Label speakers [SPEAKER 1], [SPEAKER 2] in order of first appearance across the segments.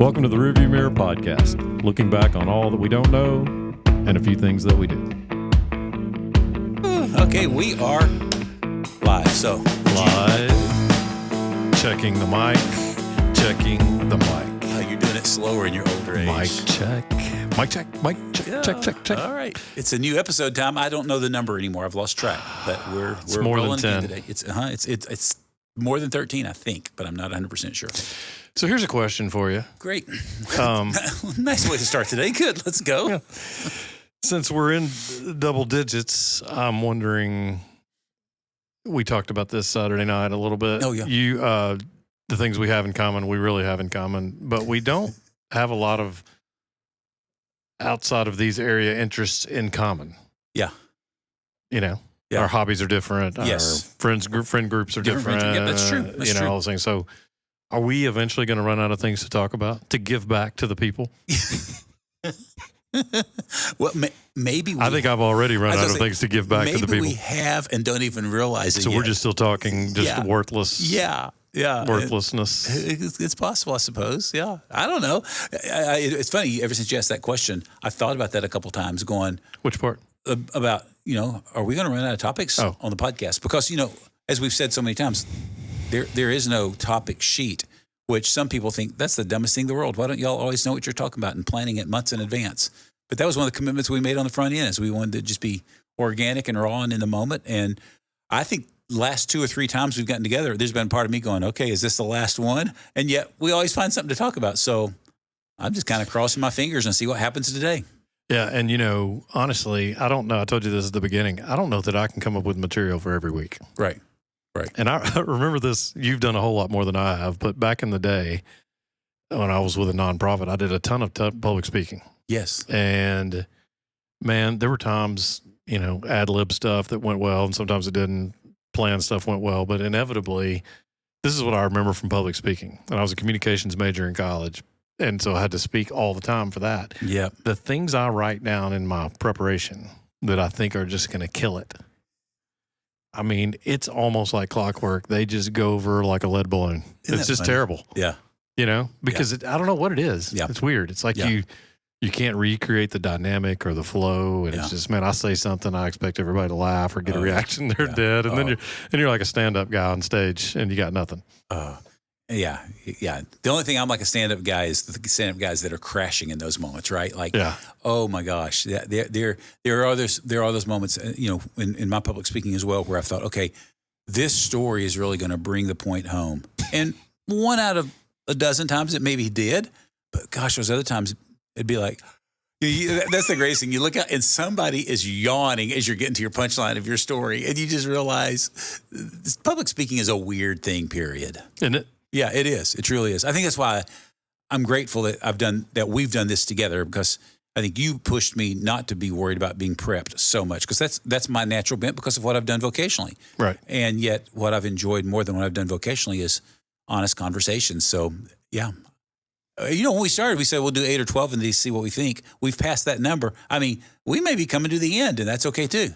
[SPEAKER 1] Welcome to the Rearview Mirror Podcast, looking back on all that we don't know and a few things that we do.
[SPEAKER 2] Okay, we are live. So
[SPEAKER 1] Live, checking the mic.
[SPEAKER 2] You're doing it slower in your older age.
[SPEAKER 1] Mic check.
[SPEAKER 2] Yeah.
[SPEAKER 1] Check.
[SPEAKER 2] All right, it's a new episode time. I don't know the number anymore. I've lost track, but we're
[SPEAKER 1] more than
[SPEAKER 2] rolling
[SPEAKER 1] 10
[SPEAKER 2] today. It's more than 13, I think, but I'm not 100% sure.
[SPEAKER 1] So here's a question for you.
[SPEAKER 2] Great, nice way to start today. Good, let's go.
[SPEAKER 1] Yeah. Since we're in double digits, I'm wondering. We talked about this Saturday night a little bit.
[SPEAKER 2] Oh, yeah.
[SPEAKER 1] The things we have in common, we really have in common, but we don't have a lot of outside of these area interests in common.
[SPEAKER 2] Yeah.
[SPEAKER 1] You know,
[SPEAKER 2] Yeah.
[SPEAKER 1] our hobbies are different.
[SPEAKER 2] Yes.
[SPEAKER 1] Our friend groups are different.
[SPEAKER 2] Yeah, that's true. That's true.
[SPEAKER 1] All those things. So are we eventually going to run out of things to talk about, to give back to the people?
[SPEAKER 2] Well, maybe
[SPEAKER 1] I think I've already run out of things to give back to the people.
[SPEAKER 2] Maybe we have and don't even realize it
[SPEAKER 1] So
[SPEAKER 2] yet.
[SPEAKER 1] we're just still talking worthless.
[SPEAKER 2] Yeah.
[SPEAKER 1] Worthlessness.
[SPEAKER 2] It's possible, I suppose. Yeah. I don't know. It's funny. Ever since you asked that question, I've thought about that a couple times going.
[SPEAKER 1] Which part?
[SPEAKER 2] About, are we going to run out of topics on the podcast? Because, as we've said so many times, there is no topic sheet, which some people think that's the dumbest thing in the world. Why don't y'all always know what you're talking about and planning it months in advance? But that was one of the commitments we made on the front end, is we wanted to just be organic and raw and in the moment. And I think last 2 or 3 times we've gotten together, there's been part of me going, okay, is this the last one? And yet we always find something to talk about. So I'm just kind of crossing my fingers and see what happens today.
[SPEAKER 1] Yeah. And, honestly, I don't know. I told you this at the beginning. I don't know that I can come up with material for every week.
[SPEAKER 2] Right.
[SPEAKER 1] And I remember this. You've done a whole lot more than I have. But back in the day, when I was with a nonprofit, I did a ton of public speaking.
[SPEAKER 2] Yes.
[SPEAKER 1] And, man, there were times, ad-lib stuff that went well, and sometimes it didn't. Planned stuff went well. But inevitably, this is what I remember from public speaking. And I was a communications major in college. And so I had to speak all the time for that.
[SPEAKER 2] Yeah.
[SPEAKER 1] The things I write down in my preparation that I think are just going to kill it. I mean, it's almost like clockwork. They just go over like a lead balloon. It's just
[SPEAKER 2] funny?
[SPEAKER 1] terrible.
[SPEAKER 2] Yeah.
[SPEAKER 1] Because I don't know what it is.
[SPEAKER 2] Yeah.
[SPEAKER 1] It's weird. It's like you can't recreate the dynamic or the flow. And it's just, man, I say something, I expect everybody to laugh or get a reaction. They're dead. And then you're like a stand-up guy on stage and you got nothing.
[SPEAKER 2] Yeah. The only thing I'm like a stand-up guy is the stand-up guys that are crashing in those moments, right? Like, oh my gosh, there are those moments, in my public speaking as well, where I've thought, okay, this story is really going to bring the point home. And 1 out of a dozen times it maybe did, but gosh, those other times it'd be like, that's the greatest thing. You look out and somebody is yawning as you're getting to your punchline of your story, and you just realize public speaking is a weird thing, period.
[SPEAKER 1] Isn't it?
[SPEAKER 2] Yeah, it is. It truly is. I think that's why I'm grateful that we've done this together, because I think you pushed me not to be worried about being prepped so much, because that's my natural bent because of what I've done vocationally.
[SPEAKER 1] Right.
[SPEAKER 2] And yet what I've enjoyed more than what I've done vocationally is honest conversations. So, yeah. When we started, we said we'll do 8 or 12 and see what we think. We've passed that number. I mean, we may be coming to the end, and that's okay too.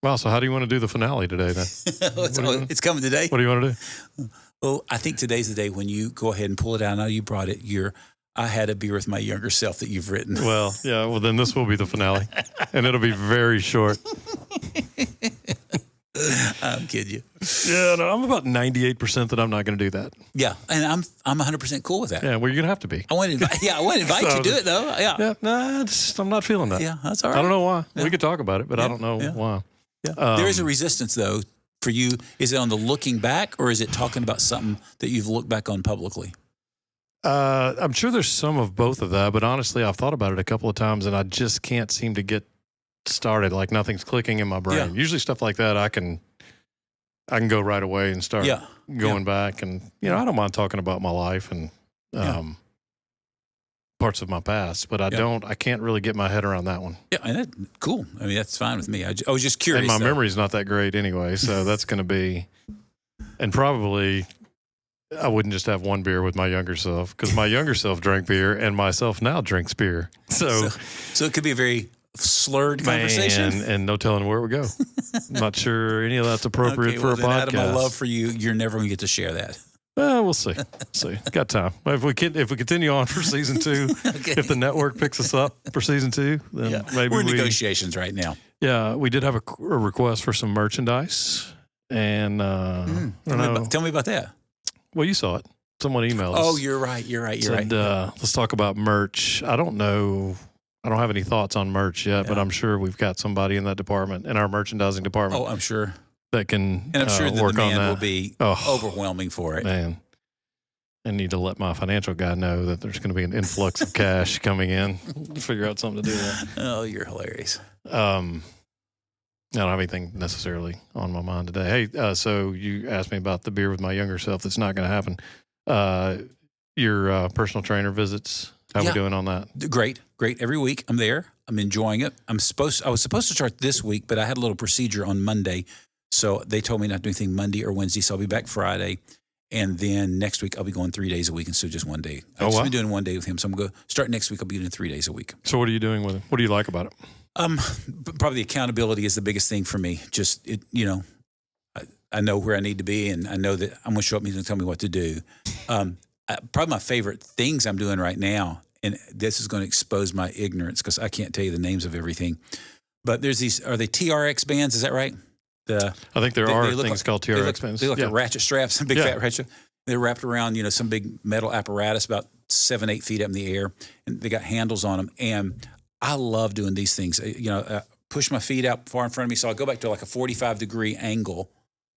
[SPEAKER 1] Well, so how do you want to do the finale today then?
[SPEAKER 2] It's coming today.
[SPEAKER 1] What do you want to do?
[SPEAKER 2] Well, I think today's the day when you go ahead and pull it out. I know you brought it. I had a beer with my younger self that you've written.
[SPEAKER 1] Well, yeah. Well, then this will be the finale, and it'll be very short.
[SPEAKER 2] I'm kidding you.
[SPEAKER 1] Yeah, no, I'm about 98% that I'm not going to do that.
[SPEAKER 2] Yeah, and I'm 100% cool with that.
[SPEAKER 1] Yeah, well, you're going to have to be.
[SPEAKER 2] I want to invite you to do it though. Yeah.
[SPEAKER 1] Yeah, nah, I'm not feeling that.
[SPEAKER 2] Yeah, that's all right.
[SPEAKER 1] I don't know why.
[SPEAKER 2] Yeah.
[SPEAKER 1] We could talk about it, but I don't know why.
[SPEAKER 2] Yeah. There is a resistance though for you. Is it on the looking back, or is it talking about something that you've looked back on publicly?
[SPEAKER 1] I'm sure there's some of both of that, but honestly, I've thought about it a couple of times, and I just can't seem to get started. Like nothing's clicking in my brain.
[SPEAKER 2] Yeah.
[SPEAKER 1] Usually stuff like that, I can go right away and start going back. And, I don't mind talking about my life and parts of my past, but I can't really get my head around that one.
[SPEAKER 2] Yeah, and cool. I mean, that's fine with me. I was just curious.
[SPEAKER 1] And my memory's not that great anyway, so that's going to be, and probably I wouldn't just have one beer with my younger self, because my younger self drank beer and myself now drinks beer. So
[SPEAKER 2] it could be a very slurred conversation.
[SPEAKER 1] And no telling where it would go. I'm not sure any of that's appropriate for a podcast.
[SPEAKER 2] Out of my love for you, you're never going to get to share that.
[SPEAKER 1] Well, we'll see. Got time. If we continue on for season 2,
[SPEAKER 2] Okay.
[SPEAKER 1] if the network picks us up for season 2, then maybe
[SPEAKER 2] we're in negotiations right now.
[SPEAKER 1] Yeah, we did have a request for some merchandise, and
[SPEAKER 2] Tell me about that.
[SPEAKER 1] Well, you saw it. Someone emailed us.
[SPEAKER 2] Oh, you're right.
[SPEAKER 1] Said, let's talk about merch. I don't know. I don't have any thoughts on merch yet, but I'm sure we've got somebody in that department, in our merchandising department.
[SPEAKER 2] Oh, I'm sure.
[SPEAKER 1] That can
[SPEAKER 2] And I'm sure the
[SPEAKER 1] work on
[SPEAKER 2] demand
[SPEAKER 1] that.
[SPEAKER 2] will be overwhelming for it.
[SPEAKER 1] Man, I need to let my financial guy know that there's going to be an influx of cash coming in to figure out something to do that.
[SPEAKER 2] Oh, you're hilarious.
[SPEAKER 1] I don't have anything necessarily on my mind today. Hey, so you asked me about the beer with my younger self. That's not going to happen. Your personal trainer visits, how we doing on that?
[SPEAKER 2] Great. Every week I'm there. I'm enjoying it. I was supposed to start this week, but I had a little procedure on Monday. So they told me not to do anything Monday or Wednesday. So I'll be back Friday. And then next week I'll be going 3 days a week instead of just 1 day. I've just been doing 1 day with him. So I'm going to start next week. I'll be doing 3 days a week.
[SPEAKER 1] So what are you doing with him? What do you like about it?
[SPEAKER 2] Probably the accountability is the biggest thing for me. Just, I know where I need to be, and I know that I'm going to show up and he's going to tell me what to do. Probably my favorite things I'm doing right now, and this is going to expose my ignorance because I can't tell you the names of everything. But there's these, are they TRX bands? Is that right?
[SPEAKER 1] I think there are things called TRX bands.
[SPEAKER 2] They look like ratchet straps, big fat ratchet. They're wrapped around, some big metal apparatus about 7-8 feet up in the air, and they got handles on them. And I love doing these things. Push my feet out far in front of me, so I go back to like a 45-degree angle,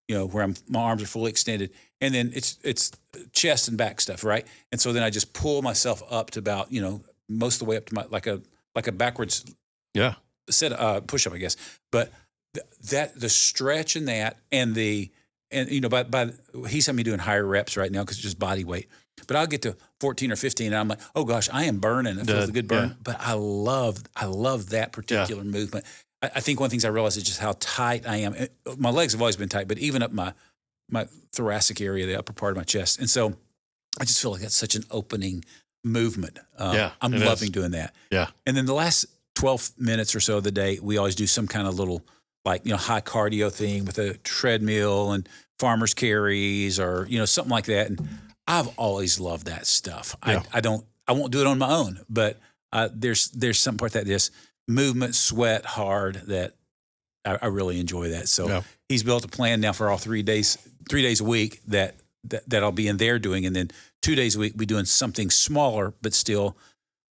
[SPEAKER 2] where my arms are fully extended, and then it's chest and back stuff, right? And so then I just pull myself up to about, most of the way up to my like a backwards set push up, I guess. But the stretch in that and by he's having me doing higher reps right now because it's just body weight. But I'll get to 14 or 15 and I'm like, oh gosh, I am burning. It feels a good burn. Yeah. But I love that particular movement. I think one of the things I realized is just how tight I am. My legs have always been tight, but even up my thoracic area, the upper part of my chest. And so I just feel like that's such an opening movement. I'm loving doing that. Yeah. And then the last 12 minutes or so of the day, we always do some kind of little high cardio thing with a treadmill and farmer's carries or, something like that. And I've always loved that stuff. Yeah. I won't do it on my own, but there's some part that this movement, sweat hard that I really enjoy that. So he's built a plan now for all 3 days a week that I'll be in there doing. And then 2 days a week, be doing something smaller, but still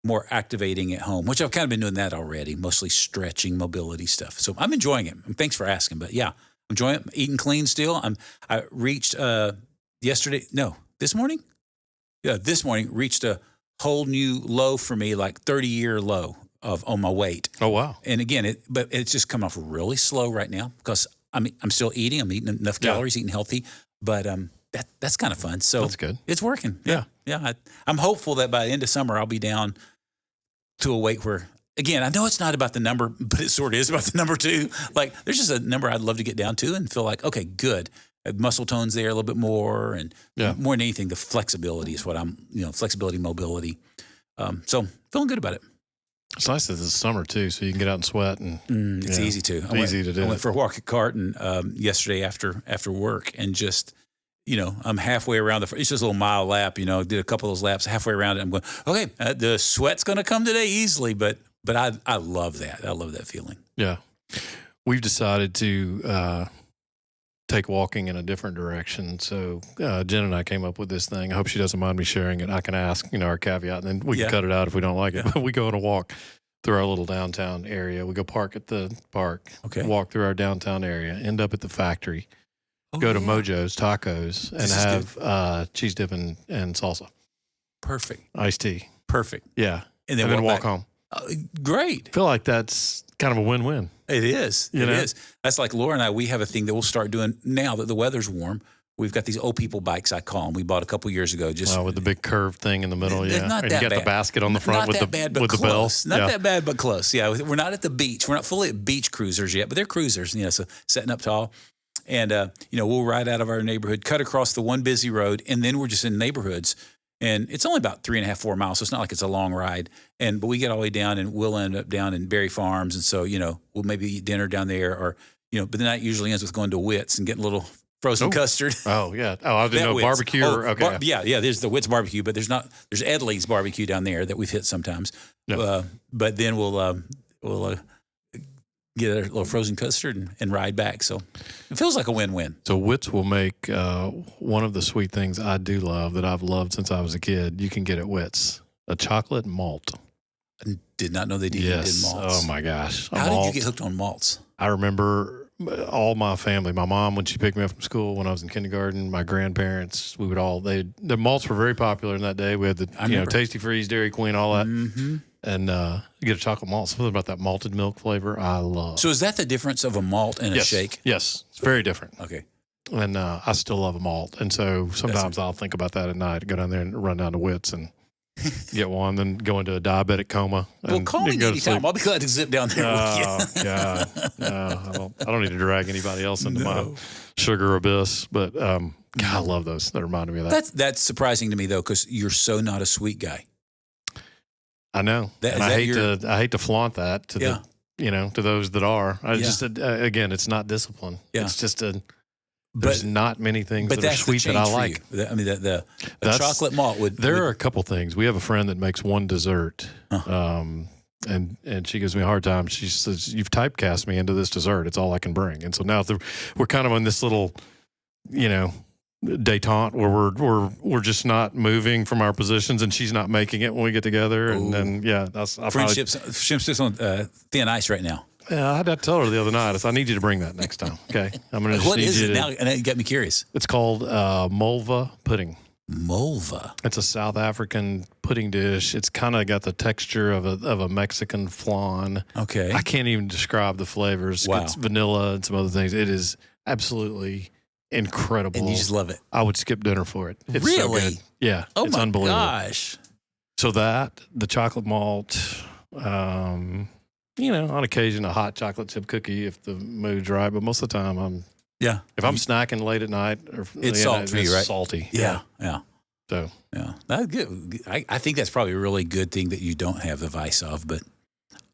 [SPEAKER 2] more activating at home, which I've kind of been doing that already, mostly stretching, mobility stuff. So I'm enjoying it. And thanks for asking. But yeah, I'm enjoying it. I'm eating clean still. I reached this morning? Yeah, this morning reached a whole new low for me, like 30-year low on my weight.
[SPEAKER 1] Oh, wow.
[SPEAKER 2] And again, it's just coming off really slow right now because I'm still eating. I'm eating enough calories, eating healthy. But that's kind of fun. So
[SPEAKER 1] that's good.
[SPEAKER 2] It's working.
[SPEAKER 1] Yeah.
[SPEAKER 2] I'm hopeful that by the end of summer, I'll be down to a weight where, again, I know it's not about the number, but it sort of is about the number too. Like there's just a number I'd love to get down to and feel like, okay, good. Muscle tone's there a little bit more. And more than anything, the flexibility is what flexibility, mobility. So feeling good about it.
[SPEAKER 1] It's nice that it's summer too, so you can get out and sweat. And
[SPEAKER 2] it's easy too.
[SPEAKER 1] Easy to do.
[SPEAKER 2] I went for a walk at Carton yesterday after work and just, I'm halfway around it's just a little mile lap, did a couple of those laps halfway around it. I'm going, okay, the sweat's going to come today easily, but I love that. I love that feeling. Yeah.
[SPEAKER 1] We've decided to take walking in a different direction. So Jen and I came up with this thing. I hope she doesn't mind me sharing it. I can ask, our caveat, and then we can cut it out if we don't like it. But we go on a walk through our little downtown area. We go park at the park, walk through our downtown area, end up at the factory, go to Mojo's Tacos, and have cheese dip and salsa.
[SPEAKER 2] Perfect.
[SPEAKER 1] Iced tea.
[SPEAKER 2] Perfect.
[SPEAKER 1] Yeah. And then walk home.
[SPEAKER 2] Great.
[SPEAKER 1] I feel like that's kind of a win-win.
[SPEAKER 2] It is. It is. That's like Laura and I, we have a thing that we'll start doing now that the weather's warm. We've got these old people bikes, I call them. We bought a couple years ago. Just
[SPEAKER 1] with the big curved thing in the middle,
[SPEAKER 2] Not
[SPEAKER 1] and
[SPEAKER 2] that
[SPEAKER 1] you got
[SPEAKER 2] bad.
[SPEAKER 1] the basket on the front with the bell.
[SPEAKER 2] Not that bad, but close. Yeah, we're not at the beach. We're not fully at beach cruisers yet, but they're cruisers. So setting up tall, and we'll ride out of our neighborhood, cut across the one busy road, and then we're just in neighborhoods. And it's only about 3.5, 4 miles, so it's not like it's a long ride. But we get all the way down, and we'll end up down in Berry Farms, and so we'll maybe eat dinner down there, or but the night usually ends with going to Witt's and getting a little frozen custard.
[SPEAKER 1] Oh yeah. Oh, I didn't know
[SPEAKER 2] Witt's.
[SPEAKER 1] barbecue. Okay.
[SPEAKER 2] Yeah. There's the Witt's barbecue, but there's Edley's barbecue down there that we've hit sometimes.
[SPEAKER 1] Yeah.
[SPEAKER 2] But then we'll get a little frozen custard and ride back. So it feels like a win-win.
[SPEAKER 1] So Witt's will make one of the sweet things I do love that I've loved since I was a kid. You can get at Witt's a chocolate malt.
[SPEAKER 2] I did not know they did malts.
[SPEAKER 1] Oh my gosh.
[SPEAKER 2] How did you get hooked on malts?
[SPEAKER 1] I remember all my family, my mom, when she picked me up from school when I was in kindergarten, my grandparents, we would all, the malts were very popular in that day. We had the, Tasty Freeze, Dairy Queen, all that. Mm-hmm. And you get a chocolate malt, something about that malted milk flavor I love.
[SPEAKER 2] So is that the difference of a malt and a shake?
[SPEAKER 1] Yes. It's very different.
[SPEAKER 2] Okay.
[SPEAKER 1] And I still love a malt. And so sometimes I'll think about that at night, go down there and run down to Witt's and get one, then go into a diabetic coma.
[SPEAKER 2] Well, call me anytime. I'll be glad to zip down there with you.
[SPEAKER 1] God. No, I don't need to drag anybody else into my sugar abyss. But God, I love those. That reminded me of that.
[SPEAKER 2] That's surprising to me, though, because you're so not a sweet guy.
[SPEAKER 1] I know. And I hate to flaunt that to to those that are. Just again, it's not discipline. Yeah. It's just there's not many things that are sweet that I like.
[SPEAKER 2] I mean, the chocolate malt would.
[SPEAKER 1] There are a couple things. We have a friend that makes one dessert, and she gives me a hard time. She says, "You've typecast me into this dessert. It's all I can bring." And so now we're kind of on this little, detente where we're just not moving from our positions, and she's not making it when we get together. And then that's
[SPEAKER 2] friendships on thin ice right now.
[SPEAKER 1] Yeah, I had to tell her the other night. I need you to bring that next time. Okay, I'm gonna.
[SPEAKER 2] What is it now? And it got me curious.
[SPEAKER 1] It's called mulva pudding.
[SPEAKER 2] Mulva.
[SPEAKER 1] It's a South African pudding dish. It's kind of got the texture of a Mexican flan.
[SPEAKER 2] Okay.
[SPEAKER 1] I can't even describe the flavors.
[SPEAKER 2] Wow.
[SPEAKER 1] It's vanilla and some other things. It is absolutely incredible.
[SPEAKER 2] And you just love it.
[SPEAKER 1] I would skip dinner for it. It's
[SPEAKER 2] really?
[SPEAKER 1] So good. Yeah.
[SPEAKER 2] Oh
[SPEAKER 1] it's
[SPEAKER 2] my
[SPEAKER 1] unbelievable.
[SPEAKER 2] Gosh.
[SPEAKER 1] So the chocolate malt. On occasion, a hot chocolate chip cookie if the mood's right. But most of the time, if I'm snacking late at night,
[SPEAKER 2] it's salt for you, right?
[SPEAKER 1] Salty.
[SPEAKER 2] Yeah.
[SPEAKER 1] So
[SPEAKER 2] that's good. I think that's probably a really good thing that you don't have the vice of. But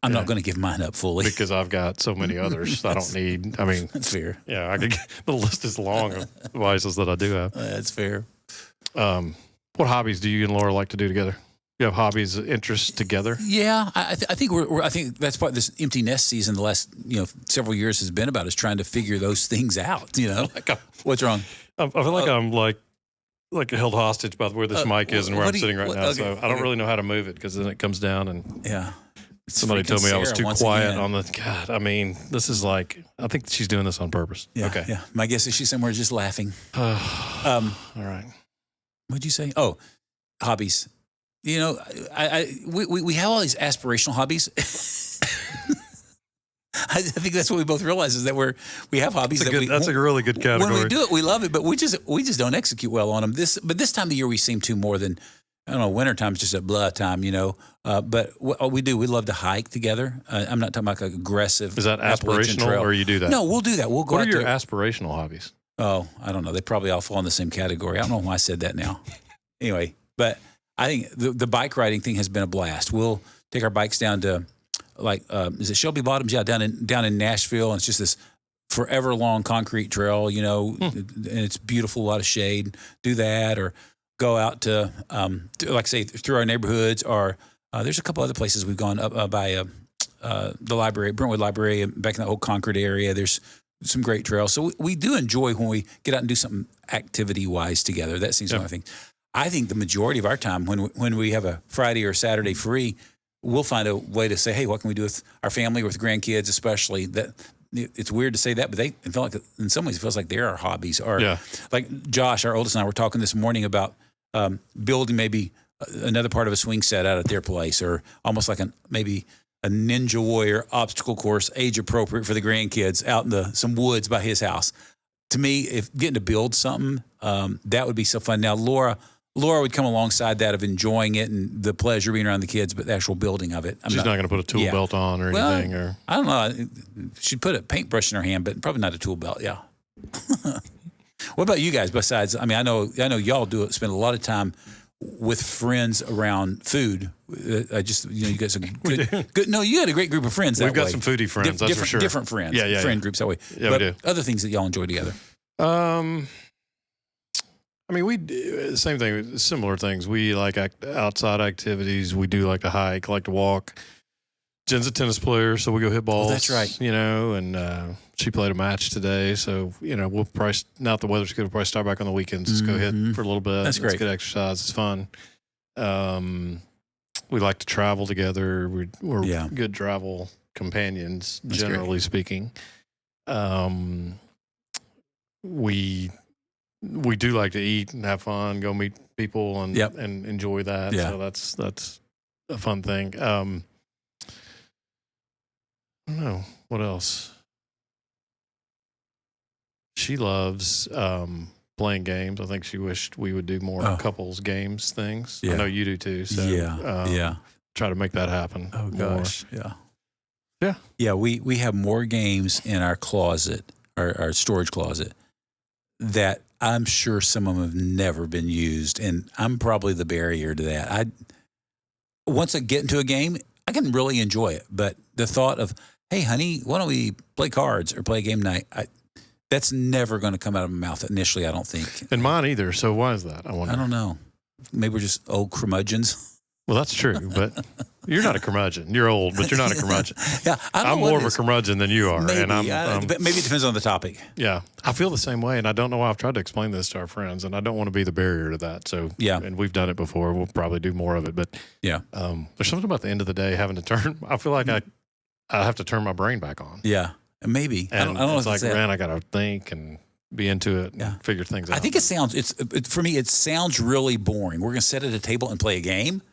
[SPEAKER 2] I'm not going to give mine up fully
[SPEAKER 1] because I've got so many others. I don't need. I mean,
[SPEAKER 2] that's fair.
[SPEAKER 1] Yeah, the list is long of vices that I do have.
[SPEAKER 2] That's fair.
[SPEAKER 1] What hobbies do you and Laura like to do together? You have hobbies, interests together?
[SPEAKER 2] Yeah, I think I think that's part of this empty nest season. The last several years has been about is trying to figure those things out. What's wrong?
[SPEAKER 1] I feel like I'm like held hostage by where this mic is and where I'm sitting right now. Okay, so I don't really know how to move it because then it comes down and somebody told me I was too quiet on the. God, I mean, this is like I think she's doing this on purpose.
[SPEAKER 2] Yeah,
[SPEAKER 1] okay.
[SPEAKER 2] Yeah, my guess is she's somewhere just laughing.
[SPEAKER 1] All right.
[SPEAKER 2] What'd you say? Oh, hobbies. We have all these aspirational hobbies. I think that's what we both realize is that we have hobbies
[SPEAKER 1] that's a really good category.
[SPEAKER 2] When we do it, we love it, but we just don't execute well on them. But this time of the year we seem to more than I don't know. Wintertime's just a blah time, But what we do, we love to hike together. I'm not talking about like aggressive.
[SPEAKER 1] Is that aspirational, or you do that?
[SPEAKER 2] No, we'll do that. We'll go.
[SPEAKER 1] What are your aspirational hobbies?
[SPEAKER 2] Oh, I don't know. They probably all fall in the same category. I don't know why I said that now. Anyway, but I think the bike riding thing has been a blast. We'll take our bikes down to is it Shelby Bottoms? Yeah, down in Nashville. And it's just this forever long concrete trail, and it's beautiful, a lot of shade. Do that or go out to like say through our neighborhoods or there's a couple other places we've gone up by the library, Brentwood Library, back in the old Concord area. There's some great trails. So we do enjoy when we get out and do something activity-wise together. That seems one of the things. I think the majority of our time when we have a Friday or Saturday free, we'll find a way to say, hey, what can we do with our family or with grandkids especially? That it's weird to say that, but they feel like in some ways it feels like they're our hobbies. Or like Josh, our oldest, and I were talking this morning about building maybe another part of a swing set out at their place or almost like maybe a Ninja Warrior obstacle course, age appropriate for the grandkids out in some woods by his house. To me, if getting to build something, that would be so fun. Now, Laura would come alongside that of enjoying it and the pleasure being around the kids, but the actual building of it.
[SPEAKER 1] She's not going to put a tool belt on or anything, or
[SPEAKER 2] I don't know. She'd put a paintbrush in her hand, but probably not a tool belt. Yeah. What about you guys? Besides, I mean, I know y'all spend a lot of time with friends around food. You guys are good. No, you had a great group of friends.
[SPEAKER 1] We've got some foodie friends, that's for sure.
[SPEAKER 2] Different friends, friend groups that way.
[SPEAKER 1] Yeah,
[SPEAKER 2] but
[SPEAKER 1] we do.
[SPEAKER 2] Other things that y'all enjoy together.
[SPEAKER 1] Um, I mean, we do same thing, similar things. We like outside activities. We do like to hike, like to walk. Jen's a tennis player, so we go hit balls.
[SPEAKER 2] Oh, that's right.
[SPEAKER 1] And she played a match today, so we'll probably, now that the weather's good, we'll probably start back on the weekends. Just go hit for a little bit.
[SPEAKER 2] That's great.
[SPEAKER 1] It's good exercise. It's fun. We like to travel together. We're good travel companions,
[SPEAKER 2] That's
[SPEAKER 1] generally speaking. We do like to eat and have fun, go meet people and enjoy that.
[SPEAKER 2] Yeah.
[SPEAKER 1] So that's a fun thing. I don't know what else. She loves playing games. I think she wished we would do more couples games things. I know you do too. So try to make that happen.
[SPEAKER 2] Oh gosh,
[SPEAKER 1] more.
[SPEAKER 2] Yeah. We have more games in our closet, our storage closet, that I'm sure some of them have never been used, and I'm probably the barrier to that. Once I get into a game, I can really enjoy it, but the thought of, hey, honey, why don't we play cards or play a game night? That's never going to come out of my mouth initially, I don't think.
[SPEAKER 1] And mine either. So why is that? I wonder.
[SPEAKER 2] I don't know. Maybe we're just old curmudgeons.
[SPEAKER 1] Well, that's true, but you're not a curmudgeon. You're old, but you're not a curmudgeon.
[SPEAKER 2] Yeah,
[SPEAKER 1] I'm more of a curmudgeon than you are.
[SPEAKER 2] Maybe,
[SPEAKER 1] and
[SPEAKER 2] maybe it depends on the topic.
[SPEAKER 1] Yeah, I feel the same way, and I don't know why. I've tried to explain this to our friends, and I don't want to be the barrier to that. So and we've done it before. We'll probably do more of it, but there's something about the end of the day having to turn. I feel like I have to turn my brain back on.
[SPEAKER 2] Yeah, maybe.
[SPEAKER 1] And
[SPEAKER 2] I don't know.
[SPEAKER 1] It's like, man, I got to think and be into it and figure things out.
[SPEAKER 2] I think it sounds. For me, it sounds really boring. We're going to sit at a table and play a game.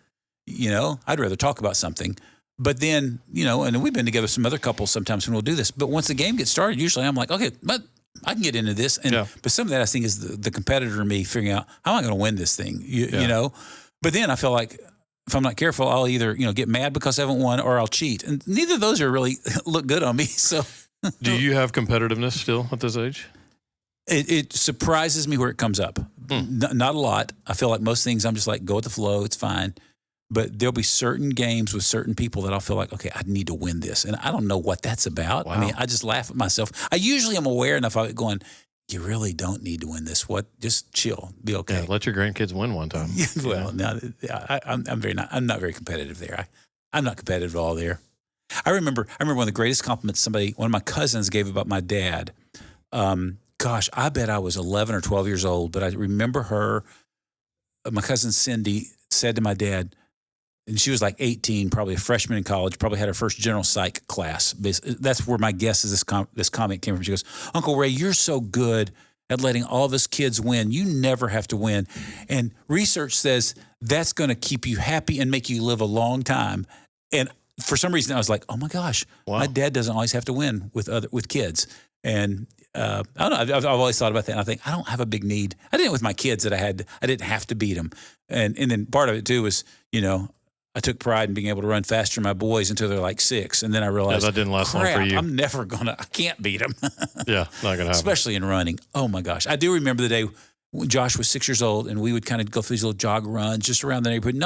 [SPEAKER 2] I'd rather talk about something. But then, and we've been together with some other couples sometimes when we'll do this. But once the game gets started, usually I'm like, okay, but I can get into this. But some of that I think is the competitor in me figuring out, how am I going to win this thing? You know? But then I feel like if I'm not careful, I'll either, get mad because I haven't won, or I'll cheat. And neither of those are really look good on me. So
[SPEAKER 1] do you have competitiveness still at this age?
[SPEAKER 2] It surprises me where it comes up. Not a lot. I feel like most things I'm just like, go with the flow. It's fine. But there'll be certain games with certain people that I'll feel like, okay, I need to win this. And I don't know what that's about. Wow. I mean, I just laugh at myself. I usually am aware enough of it going, you really don't need to win this. Just chill. Be okay.
[SPEAKER 1] Yeah, let your grandkids win one time.
[SPEAKER 2] Well, no, I'm not very competitive there. I'm not competitive at all there. I remember one of the greatest compliments one of my cousins gave about my dad. Gosh, I bet I was 11 or 12 years old, but I remember my cousin Cindy said to my dad, and she was like 18, probably a freshman in college, probably had her first general psych class. That's where my guess is this comment came from. She goes, Uncle Ray, you're so good at letting all of us kids win. You never have to win. And research says that's going to keep you happy and make you live a long time. And for some reason, I was like, oh my gosh, my dad doesn't always have to win with kids. And I don't know. I've always thought about that. And I think I don't have a big need. I did it with my kids that I didn't have to beat them. And then part of it too was, I took pride in being able to run faster than my boys until they're like 6. And then I realized,
[SPEAKER 1] that didn't last long for you.
[SPEAKER 2] I can't beat them.
[SPEAKER 1] Yeah, not going to happen.
[SPEAKER 2] Especially in running. Oh my gosh. I do remember the day when Josh was 6 years old and we would kind of go through these little jog runs just around the neighborhood,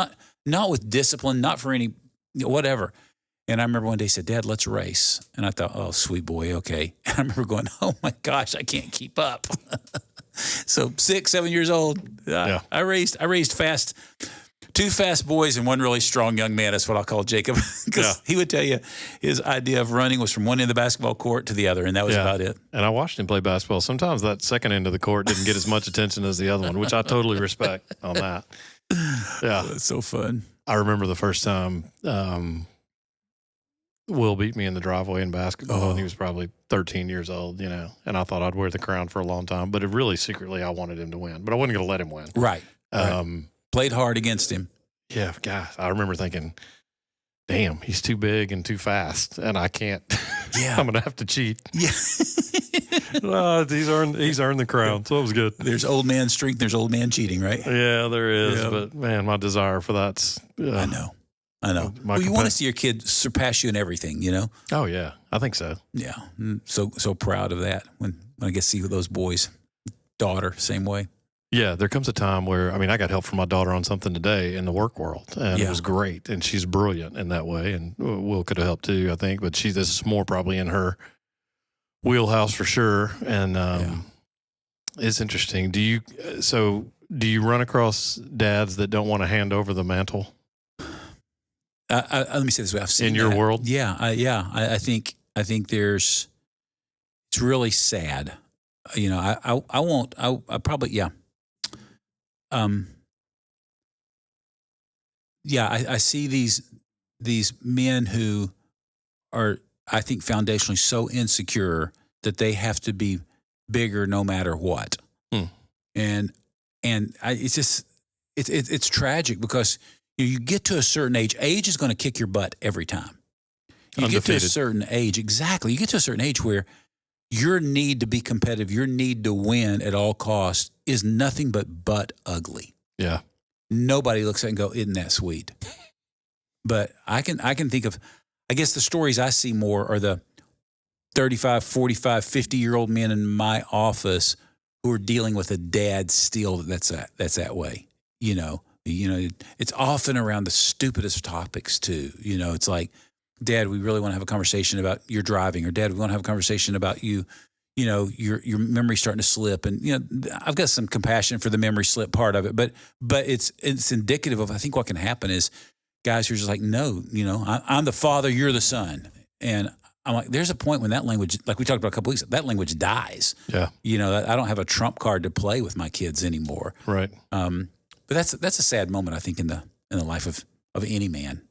[SPEAKER 2] not with discipline, not for any, whatever. And I remember one day he said, Dad, let's race. And I thought, oh, sweet boy, okay. And I remember going, oh my gosh, I can't keep up. So 6, 7 years old, I raced fast. 2 fast boys and 1 really strong young man. That's what I'll call Jacob. Because he would tell you his idea of running was from one end of the basketball court to the other, and that was about it.
[SPEAKER 1] And I watched him play basketball. Sometimes that second end of the court didn't get as much attention as the other one, which I totally respect on that. Yeah.
[SPEAKER 2] It's so fun.
[SPEAKER 1] I remember the first time Will beat me in the driveway in basketball, and he was probably 13 years old, and I thought I'd wear the crown for a long time. But really, secretly, I wanted him to win. But I wasn't going to let him win.
[SPEAKER 2] Right. Played hard against him.
[SPEAKER 1] Yeah, God, I remember thinking, damn, he's too big and too fast, and I can't. Yeah. I'm going to have to cheat.
[SPEAKER 2] Yeah.
[SPEAKER 1] He's earned the crown, so it was good.
[SPEAKER 2] There's old man strength, there's old man cheating, right?
[SPEAKER 1] Yeah, there is. Yeah. But, man, my desire for that's...
[SPEAKER 2] I know. Well, you want to see your kid surpass you in everything,
[SPEAKER 1] Oh, yeah. I think so.
[SPEAKER 2] Yeah. So proud of that when I get to see those boys. Daughter, same way.
[SPEAKER 1] Yeah, there comes a time where, I got help from my daughter on something today in the work world, and it was great, and she's brilliant in that way, and Will could have helped too, I think, but this is more probably in her wheelhouse for sure, and It's interesting. Do you run across dads that don't want to hand over the mantle
[SPEAKER 2] Let me say this way: I've seen
[SPEAKER 1] in your
[SPEAKER 2] that.
[SPEAKER 1] world?
[SPEAKER 2] Yeah, I think there's it's really sad. You know, I won't. I probably Um, I see these men who are, I think, foundationally so insecure that they have to be bigger no matter what.
[SPEAKER 1] Hmm.
[SPEAKER 2] It's just it's tragic because you get to a certain age. Age is going to kick your butt every time. You get to a certain age, exactly. You get to a certain age where your need to be competitive, your need to win at all costs is nothing but ugly.
[SPEAKER 1] Yeah.
[SPEAKER 2] Nobody looks at it and go, isn't that sweet? But I can think of, I guess the stories I see more are the 35, 45, 50-year-old men in my office who are dealing with a dad still that's that way. You know, it's often around the stupidest topics too. You know, it's like, Dad, we really want to have a conversation about your driving, or Dad, we want to have a conversation about you know, your memory starting to slip. And, you know, I've got some compassion for the memory slip part of it, but it's indicative of, I think what can happen is guys who are just like, no, you know, I'm the father, you're the son. And I'm like, there's a point when that language, like we talked about a couple weeks ago, that language dies.
[SPEAKER 1] Yeah.
[SPEAKER 2] You know, I don't have a trump card to play with my kids anymore.
[SPEAKER 1] Right.
[SPEAKER 2] But that's a sad moment, I think, in the life of any man.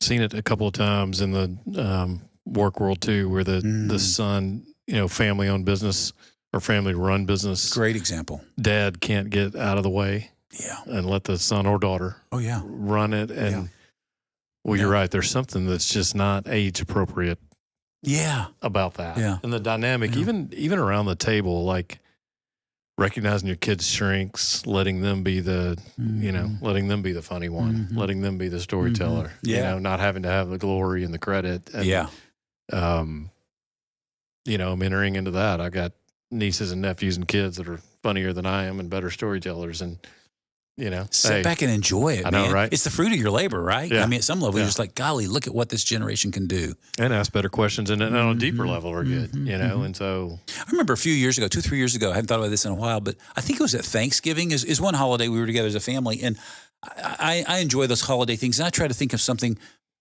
[SPEAKER 1] Seen it a couple of times in the work world too, where the son, you know, family owned business or family run business.
[SPEAKER 2] Great example.
[SPEAKER 1] Dad can't get out of the way.
[SPEAKER 2] Yeah.
[SPEAKER 1] And let the son or daughter run it. And you're right. There's something that's just not age appropriate.
[SPEAKER 2] Yeah.
[SPEAKER 1] About that.
[SPEAKER 2] Yeah.
[SPEAKER 1] And the dynamic, even around the table, like recognizing your kids' strengths, letting them be the, you know, letting them be the funny one, letting them be the storyteller, you know, not having to have the glory and the credit. And, you know, I'm entering into that. I got nieces and nephews and kids that are funnier than I am and better storytellers. And, you know,
[SPEAKER 2] sit back and enjoy it.
[SPEAKER 1] I know,
[SPEAKER 2] man.
[SPEAKER 1] right?
[SPEAKER 2] It's the fruit of your labor, right?
[SPEAKER 1] Yeah.
[SPEAKER 2] I mean, at some level, you're just like, golly, look at what this generation can do.
[SPEAKER 1] And ask better questions, and on a deeper level are good, you know. And so
[SPEAKER 2] I remember a few years ago, 2-3 years ago, I hadn't thought about this in a while, but I think it was at Thanksgiving is one holiday we were together as a family. And I enjoy those holiday things. And I try to think of something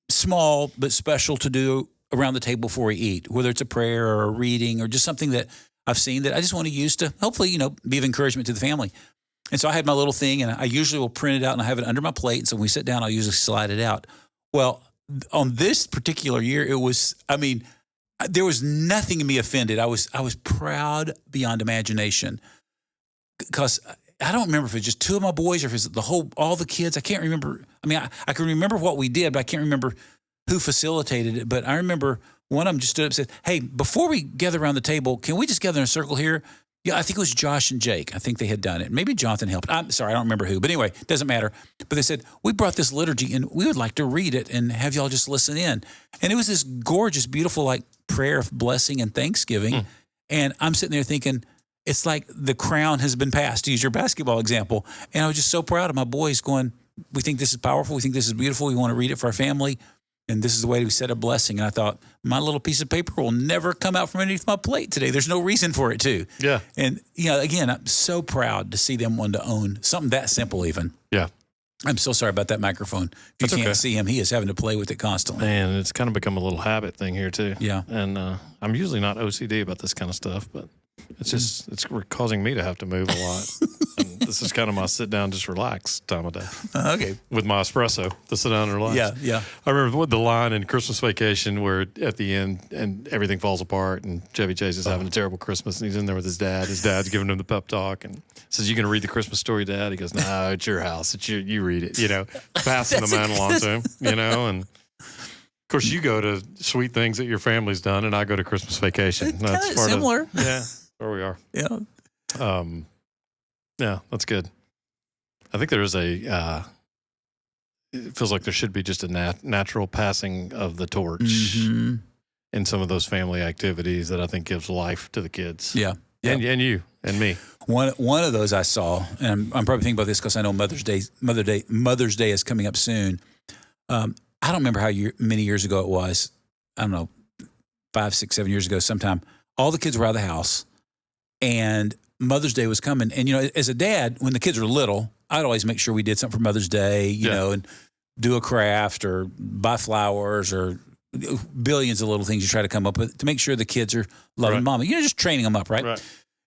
[SPEAKER 2] small but special to do around the table before we eat, whether it's a prayer or a reading or just something that I've seen that I just want to use to hopefully, you know, be of encouragement to the family. And so I had my little thing, and I usually will print it out and I have it under my plate. And so when we sit down, I'll usually slide it out. Well, on this particular year, it was, I mean, there was nothing in me offended. I was proud beyond imagination because I don't remember if it was just two of my boys or if it was all the kids. I can't remember. I mean, I can remember what we did, but I can't remember who facilitated it. But I remember one of them just stood up and said, hey, before we gather around the table, can we just gather in a circle here? Yeah, I think it was Josh and Jake. I think they had done it. Maybe Jonathan helped. I'm sorry, I don't remember who. But anyway, it doesn't matter. But they said, we brought this liturgy and we would like to read it and have y'all just listen in. And it was this gorgeous, beautiful, like prayer of blessing and thanksgiving. And I'm sitting there thinking, it's like the crown has been passed, to use your basketball example. And I was just so proud of my boys going, we think this is powerful. We think this is beautiful. We want to read it for our family. And this is the way we set a blessing. And I thought, my little piece of paper will never come out from underneath my plate today. There's no reason for it to.
[SPEAKER 1] Yeah.
[SPEAKER 2] And, you know, again, I'm so proud to see them want to own something that simple even.
[SPEAKER 1] Yeah.
[SPEAKER 2] I'm so sorry about that microphone. If you can't see him, he is having to play with it constantly.
[SPEAKER 1] And it's kind of become a little habit thing here too.
[SPEAKER 2] Yeah.
[SPEAKER 1] And I'm usually not OCD about this kind of stuff, but it's just, it's causing me to have to move a lot. And this is kind of my sit down, just relax time of day.
[SPEAKER 2] Okay.
[SPEAKER 1] With my espresso to sit down and relax.
[SPEAKER 2] Yeah, yeah.
[SPEAKER 1] I remember the line in Christmas Vacation where at the end and everything falls apart and Chevy Chase is having a terrible Christmas and he's in there with his dad. His dad's giving him the pep talk and says, you going to read the Christmas story, Dad? He goes, no, it's your house. It's you read it, you know, passing the mantle on to him, you know, and of course you go to sweet things that your family's done and I go to Christmas Vacation.
[SPEAKER 2] That's kind of similar.
[SPEAKER 1] Yeah. There we are.
[SPEAKER 2] Yeah.
[SPEAKER 1] Yeah, that's good. I think there is it feels like there should be just a natural passing of the torch in some of those family activities that I think gives life to the kids.
[SPEAKER 2] Yeah.
[SPEAKER 1] And you and me.
[SPEAKER 2] One of those I saw, and I'm probably thinking about this because I know Mother's Day is coming up soon. I don't remember how many years ago it was. I don't know, 5, 6, 7 years ago sometime. All the kids were out of the house. And Mother's Day was coming. And, as a dad, when the kids were little, I'd always make sure we did something for Mother's Day, you know, and do a craft or buy flowers or billions of little things you try to come up with to make sure the kids are loving mama. Just training them up, right?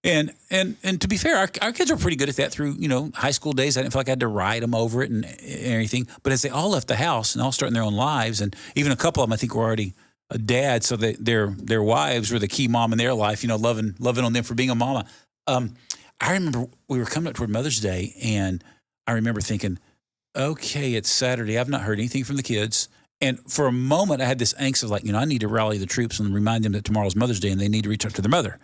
[SPEAKER 2] And to be fair, our kids were pretty good at that through, high school days. I didn't feel like I had to ride them over it and everything. But as they all left the house and all starting their own lives, and even a couple of them, I think, were already a dad, so that their wives were the key mom in their life, loving on them for being a mama. I remember we were coming up toward Mother's Day, and I remember thinking, okay, it's Saturday. I've not heard anything from the kids. And for a moment, I had this angst of like, I need to rally the troops and remind them that tomorrow's Mother's Day and they need to reach out to their mother.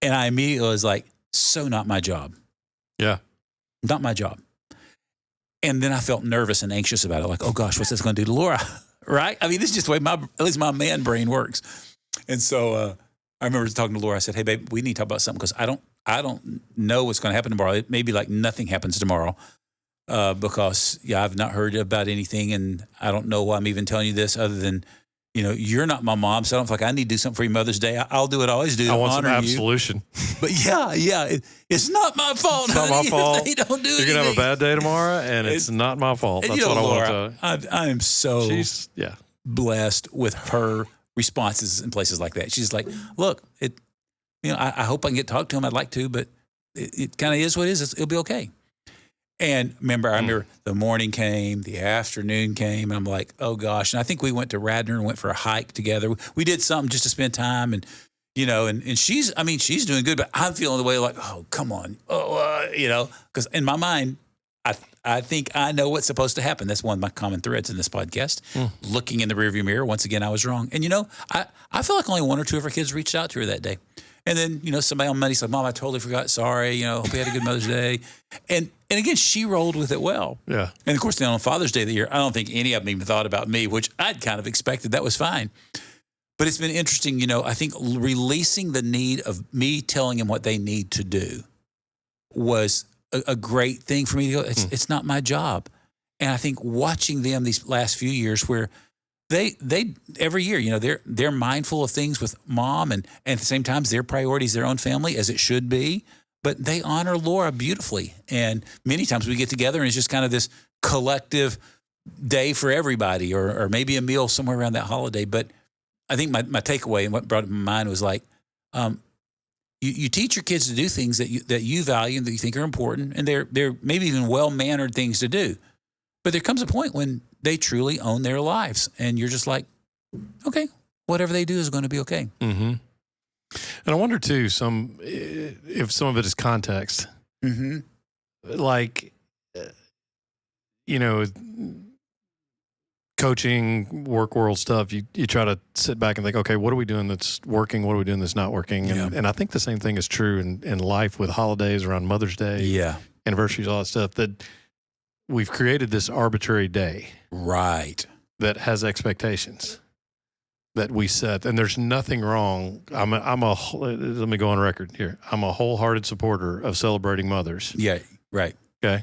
[SPEAKER 2] And I immediately was like, so not my job.
[SPEAKER 1] Yeah.
[SPEAKER 2] Not my job. And then I felt nervous and anxious about it. Like, oh gosh, what's this going to do to Laura? Right? I mean, this is just the way at least my man brain works. And so I remember talking to Laura. I said, hey, babe, we need to talk about something because I don't know what's going to happen tomorrow. It may be like nothing happens tomorrow. Because I've not heard about anything, and I don't know why I'm even telling you this other than, you're not my mom, so I don't feel like I need to do something for your Mother's Day. I'll do what I always do.
[SPEAKER 1] I want some absolution.
[SPEAKER 2] But it's not my fault.
[SPEAKER 1] It's not my fault.
[SPEAKER 2] They don't do
[SPEAKER 1] You're going to have a bad day tomorrow, and it's not my fault. That's what
[SPEAKER 2] Laura,
[SPEAKER 1] I want to.
[SPEAKER 2] I am so blessed with her responses in places like that. She's like, look, I hope I can get to talk to him. I'd like to, but it kind of is what it is. It'll be okay. And I remember the morning came, the afternoon came, and I'm like, oh gosh. And I think we went to Radnor and went for a hike together. We did something just to spend time, and and she's doing good, but I'm feeling the way like, oh, come on. Because in my mind, I think I know what's supposed to happen. That's one of my common threads in this podcast. Looking in the rearview mirror, once again, I was wrong. And I feel like only one or two of our kids reached out to her that day. And then, somebody on Monday said, Mom, I totally forgot. Sorry. Hope you had a good Mother's Day. And again, she rolled with it well.
[SPEAKER 1] Yeah.
[SPEAKER 2] And of course, then on Father's Day of the year, I don't think any of them even thought about me, which I'd kind of expected. That was fine. But it's been interesting, I think releasing the need of me telling them what they need to do was a great thing for me to go, it's not my job. And I think watching them these last few years where they every year, they're mindful of things with mom and at the same time their priorities, their own family, as it should be. But they honor Laura beautifully. And many times we get together and it's just kind of this collective day for everybody or maybe a meal somewhere around that holiday. But I think my takeaway and what brought it to my mind was like, you teach your kids to do things that you value and that you think are important. And they're maybe even well-mannered things to do. But there comes a point when they truly own their lives. And you're just like, okay, whatever they do is going to be okay.
[SPEAKER 1] Mm-hmm. And I wonder, too, if some of it is context.
[SPEAKER 2] Mm-hmm.
[SPEAKER 1] Like, coaching, work world stuff, you try to sit back and think, okay, what are we doing that's working? What are we doing that's not working? And I think the same thing is true in life with holidays around Mother's Day, anniversaries, all that stuff, that we've created this arbitrary day.
[SPEAKER 2] Right.
[SPEAKER 1] That has expectations that we set. And there's nothing wrong. Let me go on record here. I'm a wholehearted supporter of celebrating mothers.
[SPEAKER 2] Yeah, right.
[SPEAKER 1] Okay.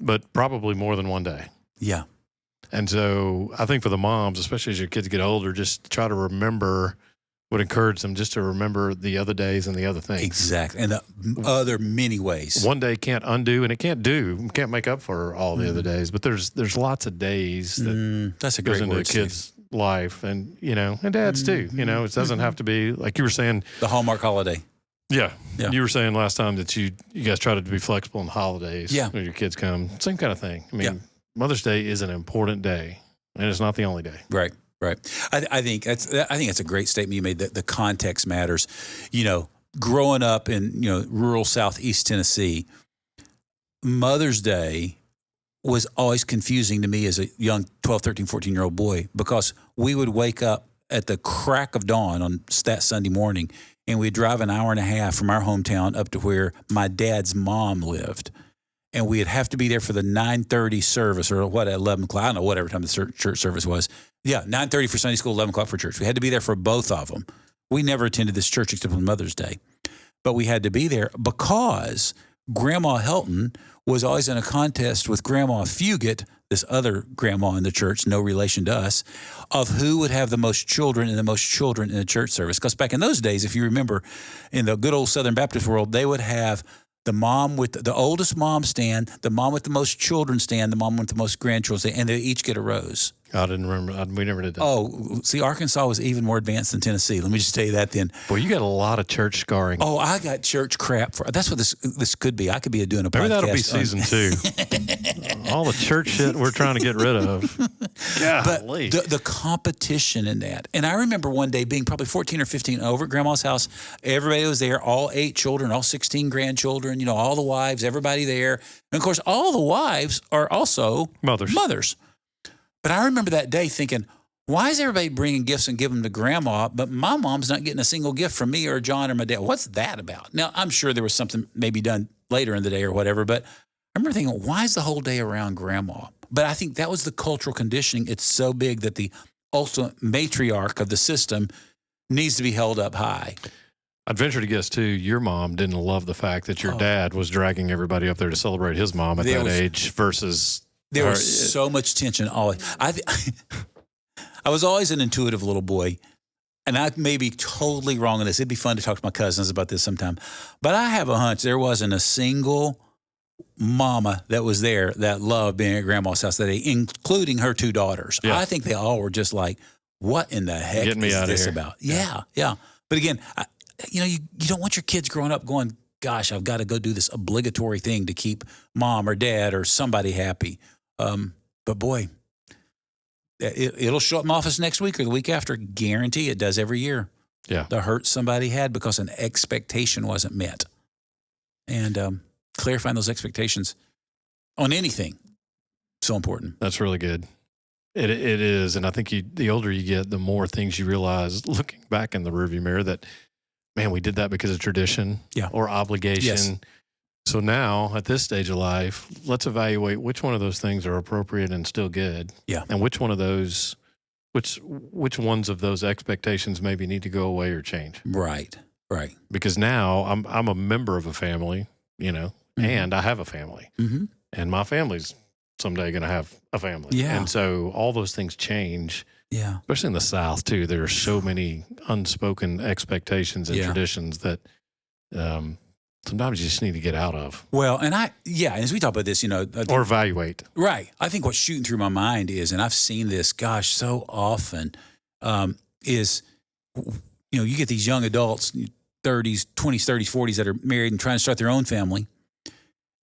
[SPEAKER 1] But probably more than one day.
[SPEAKER 2] Yeah.
[SPEAKER 1] And so I think for the moms, especially as your kids get older, just try to remember, would encourage them just to remember the other days and the other things.
[SPEAKER 2] Exactly. And the other many ways.
[SPEAKER 1] One day can't undo and it can't make up for all the other days, but there's lots of days that
[SPEAKER 2] that's a great
[SPEAKER 1] goes into a kid's life and, and dads too, it doesn't have to be like you were saying.
[SPEAKER 2] The Hallmark holiday.
[SPEAKER 1] Yeah. You were saying last time that you guys try to be flexible on holidays when your kids come. Same kind of thing. I mean, Mother's Day is an important day, and it's not the only day.
[SPEAKER 2] Right. I think that's a great statement you made. That the context matters. Growing up in rural Southeast Tennessee, Mother's Day was always confusing to me as a young 12, 13, 14-year-old boy because we would wake up at the crack of dawn on that Sunday morning, and we'd drive an hour and a half from our hometown up to where my dad's mom lived. And we'd have to be there for the 9:30 service or 11 o'clock. I don't know, whatever time the church service was. Yeah, 9:30 for Sunday school, 11 o'clock for church. We had to be there for both of them. We never attended this church except on Mother's Day. But we had to be there because Grandma Helton was always in a contest with Grandma Fugit, this other grandma in the church, no relation to us, of who would have the most children and the most children in the church service. Because back in those days, if you remember, in the good old Southern Baptist world, they would have the mom with the oldest mom stand, the mom with the most children stand, the mom with the most grandchildren stand, and they each get a rose.
[SPEAKER 1] I didn't remember. We never did that.
[SPEAKER 2] Oh, see, Arkansas was even more advanced than Tennessee. Let me just tell you that then.
[SPEAKER 1] Well, you got a lot of church scarring.
[SPEAKER 2] Oh, I got church crap. That's what this could be. I could be doing a podcast.
[SPEAKER 1] Maybe that'll be season 2. All the church shit we're trying to get rid of. Golly.
[SPEAKER 2] But the competition in that. And I remember one day being probably 14 or 15 over at Grandma's house. Everybody was there, all 8 children, all 16 grandchildren, all the wives, everybody there. And, of course, all the wives are also mothers. But I remember that day thinking, why is everybody bringing gifts and giving them to Grandma, but my mom's not getting a single gift from me or John or my dad? What's that about? Now, I'm sure there was something maybe done later in the day or whatever, but I remember thinking, why is the whole day around Grandma? But I think that was the cultural conditioning. It's so big that the ultimate matriarch of the system needs to be held up high.
[SPEAKER 1] I'd venture to guess, too, your mom didn't love the fact that your dad was dragging everybody up there to celebrate his mom at that age versus...
[SPEAKER 2] There was so much tension always. I was always an intuitive little boy, and I may be totally wrong on this. It'd be fun to talk to my cousins about this sometime. But I have a hunch there wasn't a single mama that was there that loved being at Grandma's house that day, including her 2 daughters. Yeah. I think they all were just like, what in the heck is this about? Yeah. But again, you don't want your kids growing up going, gosh, I've got to go do this obligatory thing to keep mom or dad or somebody happy. But boy, it'll show up in office next week or the week after. Guarantee it does every year.
[SPEAKER 1] Yeah.
[SPEAKER 2] The hurt somebody had because an expectation wasn't met. And clarifying those expectations on anything, so important.
[SPEAKER 1] That's really good. It is. And I think the older you get, the more things you realize looking back in the rearview mirror that, man, we did that because of tradition or obligation. Yes. So now, at this stage of life, let's evaluate which one of those things are appropriate and still good.
[SPEAKER 2] Yeah.
[SPEAKER 1] And which one of those, which ones of those expectations maybe need to go away or change.
[SPEAKER 2] Right.
[SPEAKER 1] Because now I'm a member of a family, and I have a family. Mm-hmm. And my family's someday going to have a family.
[SPEAKER 2] Yeah.
[SPEAKER 1] And so all those things change.
[SPEAKER 2] Yeah.
[SPEAKER 1] Especially in the South, too. There are so many unspoken expectations and traditions that sometimes you just need to get out of.
[SPEAKER 2] Well, and as we talk about this,
[SPEAKER 1] or evaluate.
[SPEAKER 2] Right. I think what's shooting through my mind is, and I've seen this, gosh, so often, is, you get these young adults, 30s, 20s, 30s, 40s that are married and trying to start their own family.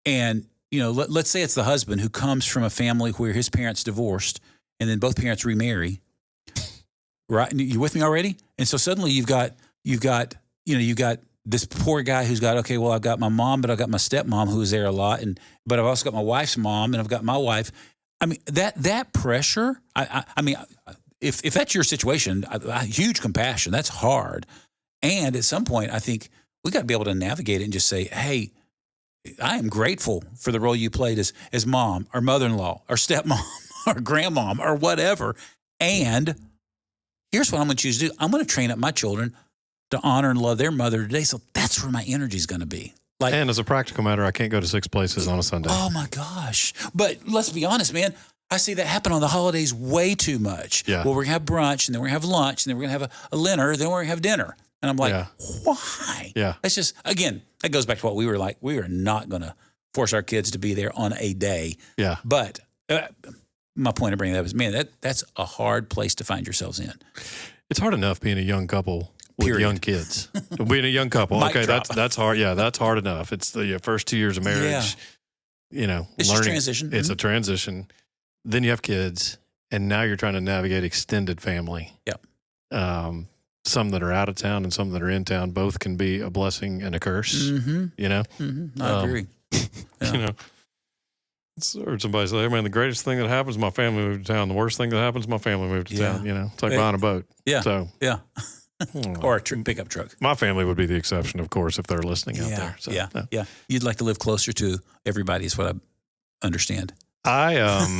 [SPEAKER 2] And, let's say it's the husband who comes from a family where his parents divorced and then both parents remarry. Right? You with me already? And so suddenly you've got this poor guy who's got, okay, well, I've got my mom, but I've got my stepmom who's there a lot, but I've also got my wife's mom, and I've got my wife. I mean, that pressure. I mean, if that's your situation, huge compassion. That's hard, and at some point, I think we got to be able to navigate it and just say, hey, I am grateful for the role you played as mom, or mother-in-law, or stepmom, or grandmom, or whatever, and here's what I'm going to choose to do. I'm going to train up my children to honor and love their mother today. So that's where my energy is going to be.
[SPEAKER 1] And as a practical matter, I can't go to 6 places on a Sunday.
[SPEAKER 2] Oh my gosh. But let's be honest, man. I see that happen on the holidays way too much.
[SPEAKER 1] Yeah.
[SPEAKER 2] Well, we're going to have brunch, and then we're going to have lunch, and then we're going to have a dinner, then we're going to have dinner. And I'm like, why?
[SPEAKER 1] Yeah.
[SPEAKER 2] That's just, again, that goes back to what we were like. We are not going to force our kids to be there on a day.
[SPEAKER 1] Yeah.
[SPEAKER 2] But my point of bringing that up is, man, that's a hard place to find yourselves in.
[SPEAKER 1] It's hard enough being a young couple with young kids. Being a young couple, okay, that's hard. Yeah, that's hard enough. It's the first 2 years of marriage. Yeah.
[SPEAKER 2] It's learning. A transition.
[SPEAKER 1] It's a transition. Then you have kids, and now you're trying to navigate extended family.
[SPEAKER 2] Yep.
[SPEAKER 1] Some that are out of town and some that are in town. Both can be a blessing and a curse.
[SPEAKER 2] Mm-hmm.
[SPEAKER 1] Mm-hmm.
[SPEAKER 2] I agree.
[SPEAKER 1] Yeah. Or somebody say, hey, man, the greatest thing that happens is my family moved to town. The worst thing that happens is my family moved to town. It's like buying a boat.
[SPEAKER 2] Yeah.
[SPEAKER 1] So,
[SPEAKER 2] or a pickup truck.
[SPEAKER 1] My family would be the exception, of course, if they're listening out there. So,
[SPEAKER 2] yeah. You'd like to live closer to everybody is what I understand.
[SPEAKER 1] I'm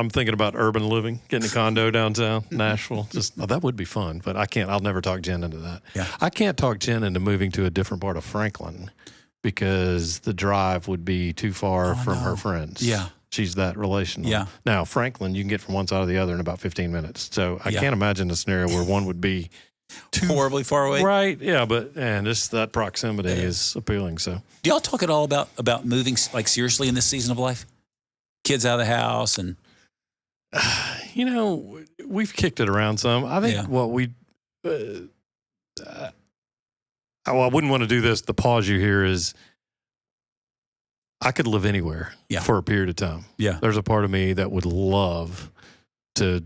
[SPEAKER 1] thinking about urban living, getting a condo downtown, Nashville. That would be fun, but I'll never talk Jen into that.
[SPEAKER 2] Yeah.
[SPEAKER 1] I can't talk Jen into moving to a different part of Franklin because the drive would be too far from her friends.
[SPEAKER 2] Yeah.
[SPEAKER 1] she's that relational.
[SPEAKER 2] Yeah.
[SPEAKER 1] Now, Franklin, you can get from one side to the other in about 15 minutes. So I
[SPEAKER 2] Yeah.
[SPEAKER 1] can't imagine a scenario where one would be
[SPEAKER 2] too horribly far away.
[SPEAKER 1] Right. Yeah. But, and just that proximity is appealing. So
[SPEAKER 2] do y'all talk at all about moving, like, seriously in this season of life? Kids out of the house and.
[SPEAKER 1] You know, we've kicked it around some. I think what we, I wouldn't want to do this. The pause you hear is, I could live anywhere for a period of time.
[SPEAKER 2] Yeah.
[SPEAKER 1] There's a part of me that would love to,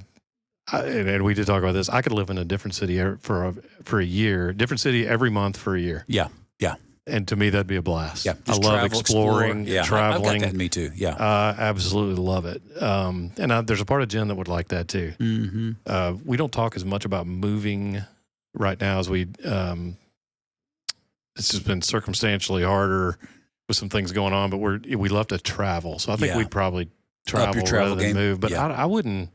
[SPEAKER 1] and we did talk about this. I could live in a different city for a year, different city every month for a year.
[SPEAKER 2] Yeah. Yeah.
[SPEAKER 1] And to me, that'd be a blast.
[SPEAKER 2] Yeah.
[SPEAKER 1] I love exploring, traveling.
[SPEAKER 2] I've got that, me too. Yeah.
[SPEAKER 1] I absolutely love it. And there's a part of Jen that would like that too.
[SPEAKER 2] Mm-hmm.
[SPEAKER 1] We don't talk as much about moving right now as we, it's just been circumstantially harder with some things going on, but we love to travel. So I think we'd probably travel rather than move. But I wouldn't.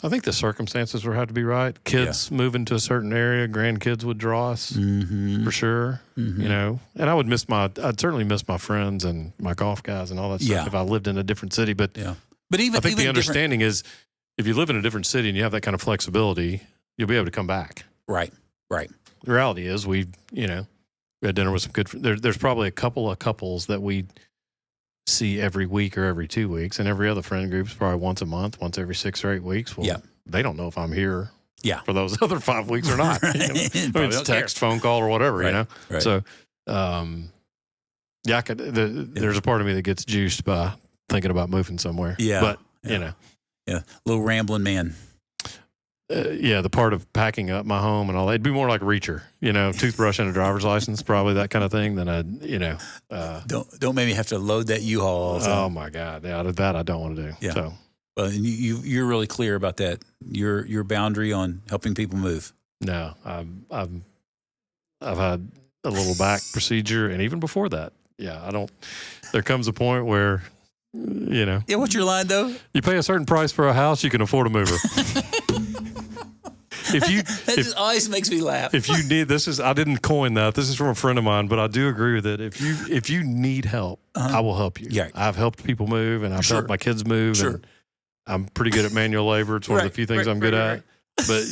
[SPEAKER 1] I think the circumstances would have to be right. Kids moving to a certain area, grandkids would draw us for sure. Mm-hmm. You know, and I'd certainly miss my friends and my golf guys and all that stuff if I lived in a different city. But I think the understanding is, if you live in a different city and you have that kind of flexibility, you'll be able to come back.
[SPEAKER 2] Right. Right.
[SPEAKER 1] The reality is, we had dinner with some good. There's probably a couple of couples that we see every week or every 2 weeks, and every other friend group's probably once a month, once every 6 or 8 weeks. Well, they don't know if I'm here for those other 5 weeks or not.
[SPEAKER 2] Right.
[SPEAKER 1] You know? I mean, it's text, phone call, or whatever. You know.
[SPEAKER 2] Right.
[SPEAKER 1] So, there's a part of me that gets juiced by thinking about moving somewhere.
[SPEAKER 2] Yeah.
[SPEAKER 1] But you know,
[SPEAKER 2] little rambling man.
[SPEAKER 1] The part of packing up my home and all that, it'd be more like Reacher, toothbrush and a driver's license, probably that kind of thing. Than
[SPEAKER 2] don't make me have to load that U-Haul.
[SPEAKER 1] Oh my God, that I don't want to do.
[SPEAKER 2] Yeah.
[SPEAKER 1] So,
[SPEAKER 2] well, and you're really clear about that. Your boundary on helping people move.
[SPEAKER 1] No, I've had a little back procedure, and even before that, I don't. There comes a point where,
[SPEAKER 2] Yeah, what's your line though?
[SPEAKER 1] You pay a certain price for a house, you can afford a mover.
[SPEAKER 2] That just always makes me laugh.
[SPEAKER 1] If you need, I didn't coin that. This is from a friend of mine, but I do agree with it. If you need help, I will help you.
[SPEAKER 2] Yeah.
[SPEAKER 1] I've helped people move, and I've helped my kids move.
[SPEAKER 2] Sure.
[SPEAKER 1] And I'm pretty good at manual labor. It's one of the few things I'm good at. But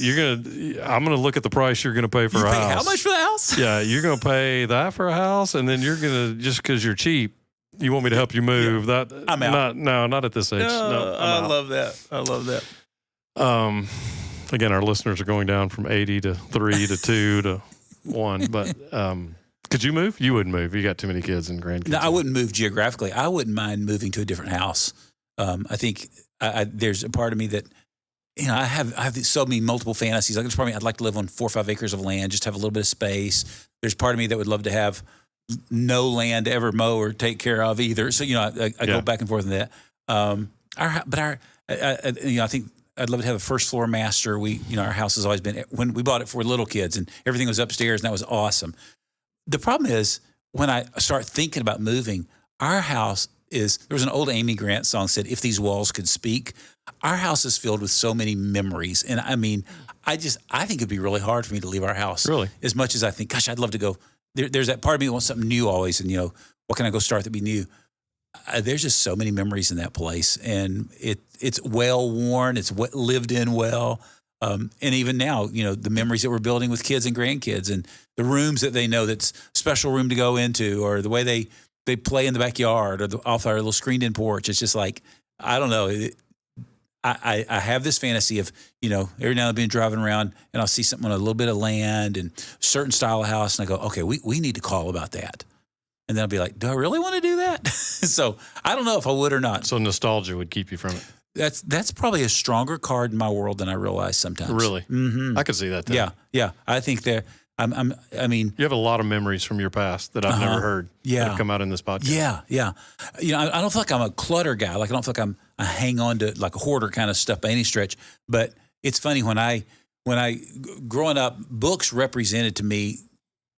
[SPEAKER 1] I'm gonna look at the price you're gonna pay for a house.
[SPEAKER 2] How much for the house?
[SPEAKER 1] Yeah, you're gonna pay that for a house, and then you're gonna, just because you're cheap, you want me to help you move. That
[SPEAKER 2] I'm out.
[SPEAKER 1] Not at this age. No,
[SPEAKER 2] I love that. I love that.
[SPEAKER 1] Again, our listeners are going down from 80 to 3 to 2 to 1. But could you move? You wouldn't move. You got too many kids and grandkids.
[SPEAKER 2] No, I wouldn't move geographically. I wouldn't mind moving to a different house. I think there's a part of me that, I have so many multiple fantasies. Like, there's part of me, I'd like to live on 4 or 5 acres of land, just have a little bit of space. There's part of me that would love to have no land to ever mow or take care of either. So, I go back and forth on that. I think I'd love to have a first floor master. Our house has always been, when we bought it for little kids, and everything was upstairs, and that was awesome. The problem is, when I start thinking about moving, our house there was an old Amy Grant song said, "If these walls could speak." Our house is filled with so many memories. And I mean, I think it'd be really hard for me to leave our house.
[SPEAKER 1] Really?
[SPEAKER 2] As much as I think, gosh, I'd love to go. There's that part of me that wants something new always. And, what can I go start that'd be new? There's just so many memories in that place. And it's well worn. It's lived in well. And even now, the memories that we're building with kids and grandkids, and the rooms that they know that's special room to go into, or the way they play in the backyard, or off our little screened-in porch. It's just like, I don't know. I have this fantasy of, every now and then driving around, and I'll see something on a little bit of land and certain style of house, and I go, okay, we need to call about that. And then I'll be like, do I really want to do that? So I don't know if I would or not.
[SPEAKER 1] So nostalgia would keep you from it.
[SPEAKER 2] That's probably a stronger card in my world than I realize sometimes.
[SPEAKER 1] Really?
[SPEAKER 2] Mm-hmm.
[SPEAKER 1] I could see that too.
[SPEAKER 2] Yeah. I think you
[SPEAKER 1] have a lot of memories from your past that I've never heard that have come out in this podcast.
[SPEAKER 2] Yeah. I don't feel like I'm a clutter guy. Like, I don't feel like I hang on to like a hoarder kind of stuff by any stretch. But it's funny, when I growing up, books represented to me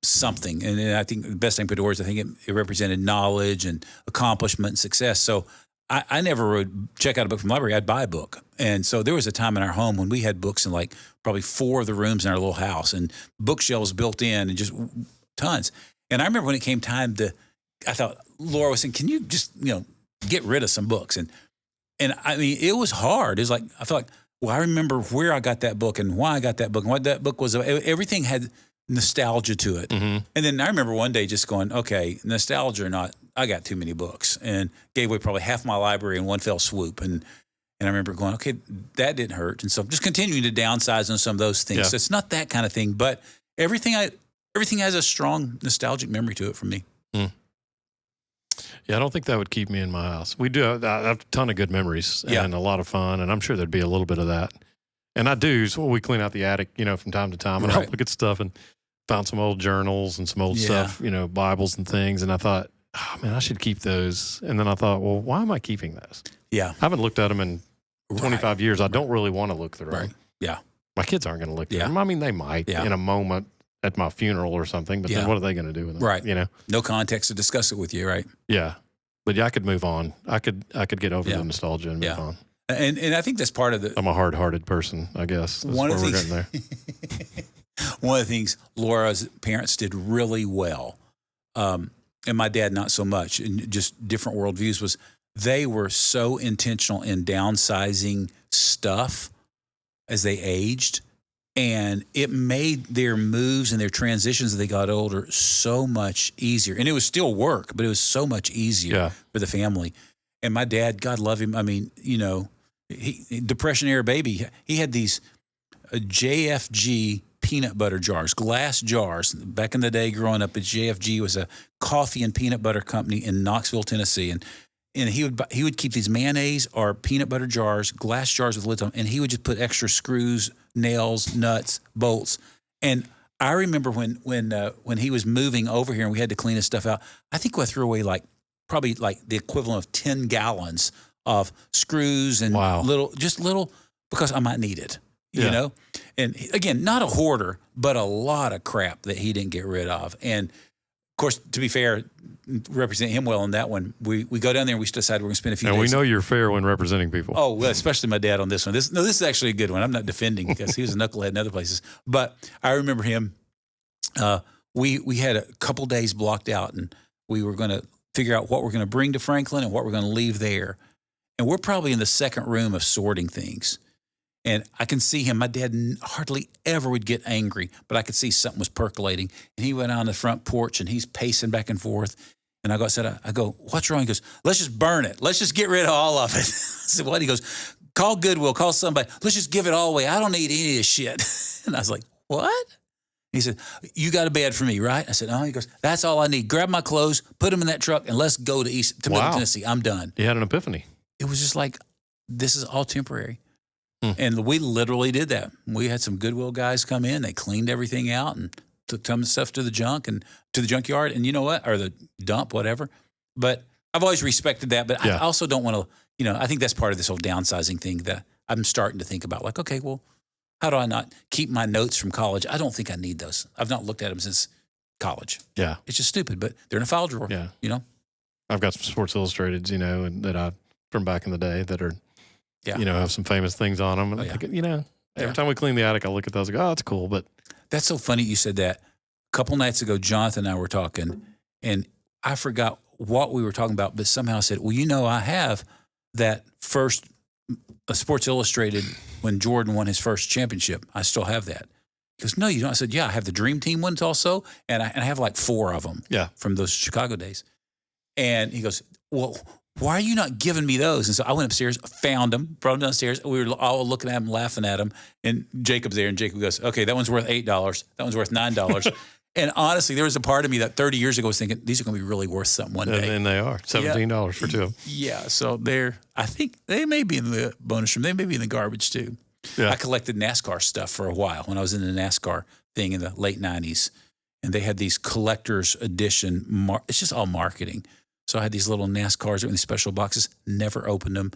[SPEAKER 2] something. And I think the best thing to put to words, I think it represented knowledge and accomplishment and success. So I never would check out a book from the library. I'd buy a book. And so there was a time in our home when we had books in like probably 4 of the rooms in our little house, and bookshelves built in, and just tons. And I remember when it came time I thought, Laura was saying, can you just, get rid of some books. And I mean, it was hard. It was like, I felt like, well, I remember where I got that book and why I got that book and what that book was. Everything had nostalgia to it. Mm-hmm. And then I remember one day just going, okay, nostalgia or not, I got too many books, and gave away probably half my library in one fell swoop. And I remember going, okay, that didn't hurt. And so I'm just continuing to downsize on some of those things. Yeah. So it's not that kind of thing, but everything has a strong nostalgic memory to it for me. Mm.
[SPEAKER 1] Yeah, I don't think that would keep me in my house. We do have a ton of good memories and a lot of fun, and I'm sure there'd be a little bit of that. And I do, so we clean out the attic, from time to time, and I'll look at stuff and found some old journals and some old stuff, Bibles and things, and I thought, oh, man, I should keep those. And then I thought, well, why am I keeping those?
[SPEAKER 2] Yeah.
[SPEAKER 1] I haven't looked at them in 25 years. I don't really want to look through them.
[SPEAKER 2] Yeah.
[SPEAKER 1] My kids aren't going to look through them. I mean, they might in a moment at my funeral or something, but then what are they going to do with them?
[SPEAKER 2] Right. No context to discuss it with you, right?
[SPEAKER 1] Yeah. But I could move on. I could get over the nostalgia and move on.
[SPEAKER 2] And I think that's part of the...
[SPEAKER 1] I'm a hard-hearted person, I guess. That's
[SPEAKER 2] one of
[SPEAKER 1] where
[SPEAKER 2] the
[SPEAKER 1] we're getting there.
[SPEAKER 2] One of the things Laura's parents did really well, and my dad not so much, and just different worldviews, was they were so intentional in downsizing stuff as they aged, and it made their moves and their transitions as they got older so much easier. And it was still work, but it was so much easier for the family. And my dad, God love him, I mean, he Depression era baby, he had these JFG peanut butter jars, glass jars. Back in the day growing up, JFG was a coffee and peanut butter company in Knoxville, Tennessee. And he would keep these mayonnaise or peanut butter jars, glass jars with lids on, and he would just put extra screws, nails, nuts, bolts. And I remember when he was moving over here and we had to clean his stuff out, I think we threw away probably the equivalent of 10 gallons of screws and little, because I might need it, you know? And again, not a hoarder, but a lot of crap that he didn't get rid of. And of course, to be fair, represent him well on that one. We go down there and we decide we're going to spend a few days.
[SPEAKER 1] And we know you're fair when representing people.
[SPEAKER 2] Oh, well, especially my dad on this one. This is actually a good one. I'm not defending because he was a knucklehead in other places. But I remember him, we had a couple days blocked out, and we were going to figure out what we're going to bring to Franklin and what we're going to leave there. And we're probably in the second room of sorting things. And I can see him. My dad hardly ever would get angry, but I could see something was percolating. And he went out on the front porch, and he's pacing back and forth. And I go, what's wrong? He goes, let's just burn it. Let's just get rid of all of it. I said, what? He goes, call Goodwill, call somebody. Let's just give it all away. I don't need any of this shit. And I was like, what? He said, you got a bed for me, right? I said, oh. He goes, that's all I need. Grab my clothes, put them in that truck, and let's go to Middle Tennessee. I'm done.
[SPEAKER 1] You had an epiphany.
[SPEAKER 2] It was just like, this is all temporary. And we literally did that. We had some Goodwill guys come in. They cleaned everything out and took some stuff to the junkyard. And you know what? Or the dump, whatever. But I've always respected that. But I also don't want to, I think that's part of this whole downsizing thing that I'm starting to think about. Like, okay, well, how do I not keep my notes from college? I don't think I need those. I've not looked at them since college.
[SPEAKER 1] Yeah.
[SPEAKER 2] It's just stupid, but they're in a file drawer.
[SPEAKER 1] Yeah. I've got some Sports Illustrateds, and that from back in the day that are, have some famous things on them. And I think, every time we clean the attic, I look at those and go, oh, that's cool. But
[SPEAKER 2] that's so funny you said that. A couple nights ago, Jonathan and I were talking, and I forgot what we were talking about, but somehow I said, well, I have that first Sports Illustrated when Jordan won his first championship. I still have that. He goes, no, you don't. I said, yeah, I have the Dream Team ones also, and I have like 4 of them from those Chicago days. And he goes, well, why are you not giving me those? And so I went upstairs, found them, brought them downstairs. We were all looking at them, laughing at them. And Jacob's there, and Jacob goes, okay, that one's worth $8. That one's worth $9. And honestly, there was a part of me that 30 years ago was thinking, these are going to be really worth something one day.
[SPEAKER 1] And they are. $17 for 2 of them.
[SPEAKER 2] Yeah, so I think they may be in the bonus room. They may be in the garbage too. Yeah. I collected NASCAR stuff for a while when I was in the NASCAR thing in the late 90s. And they had these collector's edition. It's just all marketing. So I had these little NASCARs in these special boxes, never opened them.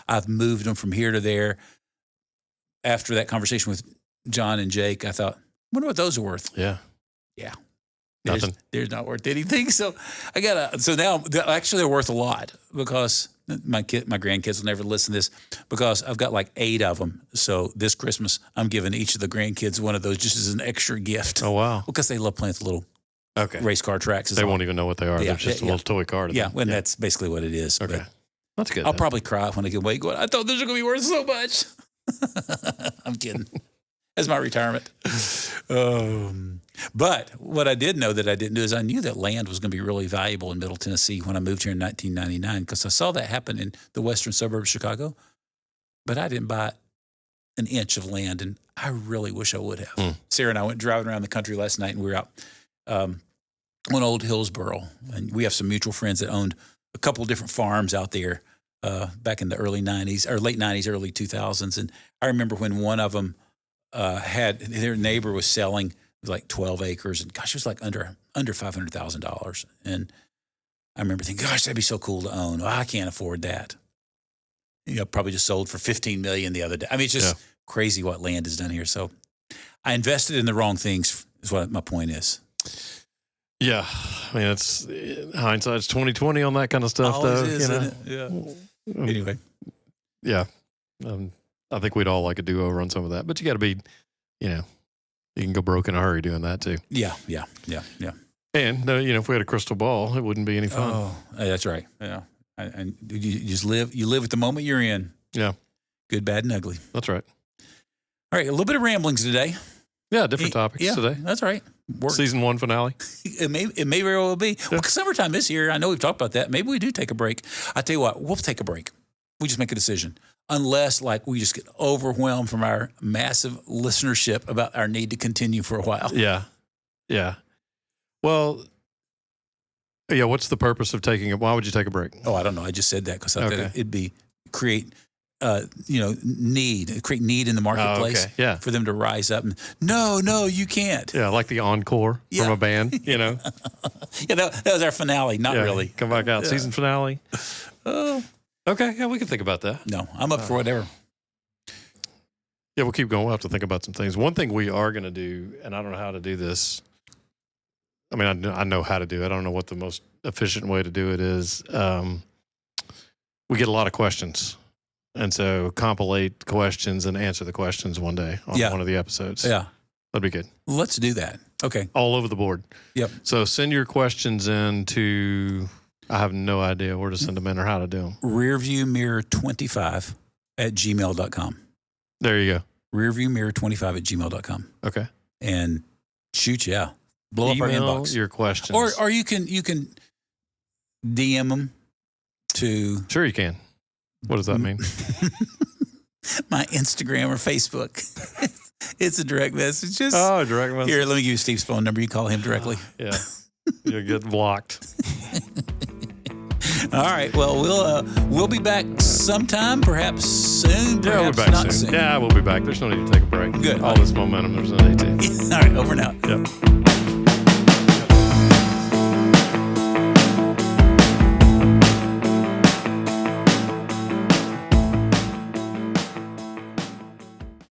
[SPEAKER 2] I've moved them from here to there. After that conversation with John and Jake, I thought, I wonder what those are worth.
[SPEAKER 1] Yeah.
[SPEAKER 2] Yeah.
[SPEAKER 1] Nothing.
[SPEAKER 2] They're not worth anything. So so now actually they're worth a lot because my grandkids will never listen to this because I've got like 8 of them. So this Christmas, I'm giving each of the grandkids one of those just as an extra gift.
[SPEAKER 1] Oh, wow.
[SPEAKER 2] Because they love playing with the little race car tracks.
[SPEAKER 1] They won't even know what they are. They're just a little toy car.
[SPEAKER 2] Yeah, and that's basically what it is.
[SPEAKER 1] Okay.
[SPEAKER 2] But
[SPEAKER 1] That's good.
[SPEAKER 2] I'll probably cry when I get away going, I thought this was going to be worth so much. I'm kidding. That's my retirement. But what I did know that I didn't do is I knew that land was going to be really valuable in Middle Tennessee when I moved here in 1999 because I saw that happen in the western suburb of Chicago. But I didn't buy an inch of land, and I really wish I would have. Sarah and I went driving around the country last night, and we were out on Old Hillsboro, and we have some mutual friends that owned a couple of different farms out there back in the early 90s, or late 90s, early 2000s. And I remember when one of them had, their neighbor was selling like 12 acres, and gosh, it was like under $500,000. And I remember thinking, gosh, that'd be so cool to own. Oh, I can't afford that. Probably just sold for $15 million the other day. I mean, it's just crazy what land is done here. So I invested in the wrong things is what my point is.
[SPEAKER 1] Yeah. I mean, it's hindsight's 20/20 on that kind of stuff,
[SPEAKER 2] Always
[SPEAKER 1] though.
[SPEAKER 2] is, isn't it? Yeah. Anyway.
[SPEAKER 1] Yeah. I think we'd all like a do-over on some of that, but you got to be, you can go broke in a hurry doing that too.
[SPEAKER 2] Yeah.
[SPEAKER 1] And, if we had a crystal ball, it wouldn't be any fun.
[SPEAKER 2] Oh, that's right. Yeah. And you just live with the moment you're in.
[SPEAKER 1] Yeah.
[SPEAKER 2] Good, bad, and ugly.
[SPEAKER 1] That's right.
[SPEAKER 2] All right. A little bit of ramblings today.
[SPEAKER 1] Yeah. Different topics today.
[SPEAKER 2] That's right.
[SPEAKER 1] Season 1 finale.
[SPEAKER 2] It may very well be. Well, summertime is here. I know we've talked about that. Maybe we do take a break. I tell you what, we'll take a break. We just make a decision. Unless we just get overwhelmed from our massive listenership about our need to continue for a while.
[SPEAKER 1] Yeah. Yeah. Well, yeah, what's the purpose of taking it? Why would you take a break?
[SPEAKER 2] Oh, I don't know. I just said that because I thought it'd be create need in the marketplace for them to rise up. And, no, you can't.
[SPEAKER 1] Yeah, like the encore from a band,
[SPEAKER 2] Yeah, that was our finale. Not really.
[SPEAKER 1] Come back out. Season finale. Okay, yeah, we can think about that.
[SPEAKER 2] No, I'm up for whatever.
[SPEAKER 1] Yeah, we'll keep going. We'll have to think about some things. One thing we are going to do, and I don't know how to do this. I mean, I know how to do it. I don't know what the most efficient way to do it is. We get a lot of questions. And so compilate questions and answer the questions one day on one of the episodes.
[SPEAKER 2] Yeah.
[SPEAKER 1] That'd be good.
[SPEAKER 2] Let's do that. Okay.
[SPEAKER 1] All over the board.
[SPEAKER 2] Yep.
[SPEAKER 1] So send your questions in to, I have no idea where to send them in or how to do them.
[SPEAKER 2] rearviewmirror25@gmail.com.
[SPEAKER 1] There you go.
[SPEAKER 2] rearviewmirror25@gmail.com.
[SPEAKER 1] Okay.
[SPEAKER 2] And shoot, blow up our inbox.
[SPEAKER 1] Your questions.
[SPEAKER 2] Or you can DM them to.
[SPEAKER 1] Sure you can. What does that mean?
[SPEAKER 2] My Instagram or Facebook. It's a direct message.
[SPEAKER 1] Direct message.
[SPEAKER 2] Here, let me give you Steve's phone number. You call him directly.
[SPEAKER 1] Yeah. You'll get blocked.
[SPEAKER 2] All right. Well, we'll be back sometime, perhaps soon.
[SPEAKER 1] Yeah, we'll be back soon. Yeah, we'll be back. There's no need to take a break.
[SPEAKER 2] Good.
[SPEAKER 1] All this momentum, there's no need to.
[SPEAKER 2] All right. Over now.
[SPEAKER 1] Yep.